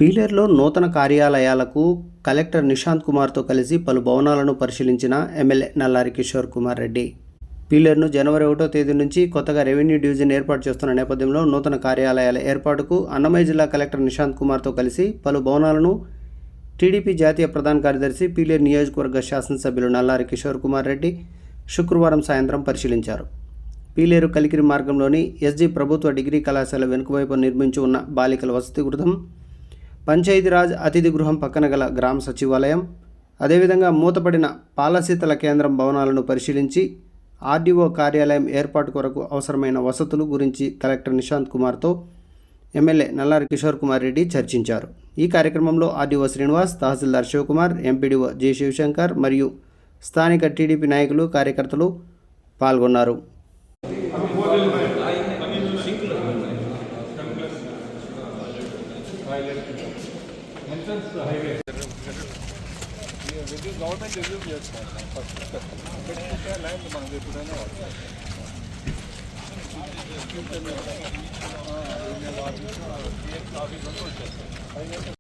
పీలేరులో నూతన కార్యాలయాలకు కలెక్టర్ నిశాంత్ కుమార్తో కలిసి పలు భవనాలను పరిశీలించిన ఎమ్మెల్యే నల్లారి కిషోర్ కుమార్ రెడ్డి. పీలేరును జనవరి 1వ తేదీ నుంచి కొత్తగా రెవెన్యూ డివిజన్ ఏర్పాటు చేస్తున్న నేపథ్యంలో నూతన కార్యాలయాల ఏర్పాటుకు అన్నమయ్య జిల్లా కలెక్టర్ నిశాంత్ కుమార్తో కలిసి పలు భవనాలను టీడీపీ జాతీయ ప్రధాన కార్యదర్శి పీలేరు నియోజకవర్గ శాసనసభ్యులు నల్లారి కిషోర్ కుమార్ రెడ్డి శుక్రవారం సాయంత్రం పరిశీలించారు. పీలేరు కలికిరి మార్గంలోని ఎస్జీ ప్రభుత్వ డిగ్రీ కళాశాల వెనుకవైపు నిర్మించి ఉన్న బాలికల వసతి గృహం, పంచాయతీరాజ్ అతిథి గృహం పక్కన గల గ్రామ సచివాలయం, అదేవిధంగా మూతపడిన పాలశీతల కేంద్రం భవనాలను పరిశీలించి ఆర్డీఓ కార్యాలయం ఏర్పాటు కొరకు అవసరమైన వసతులు గురించి కలెక్టర్ నిశాంత్ కుమార్తో ఎమ్మెల్యే నల్లారి కిషోర్ కుమార్ రెడ్డి చర్చించారు. ఈ కార్యక్రమంలో ఆర్డీఓ శ్రీనివాస్, తహసీల్దార్ శివకుమార్, ఎంపీడీఓ జి శివశంకర్ మరియు స్థానిక టీడీపీ నాయకులు, కార్యకర్తలు పాల్గొన్నారు. గవర్నమెంట్ రివ్యూ చేస్తున్నారు ఫస్ట్ ల్యాండ్ మనకు ఎప్పుడైనా ఆఫీస్ వచ్చేస్తారు.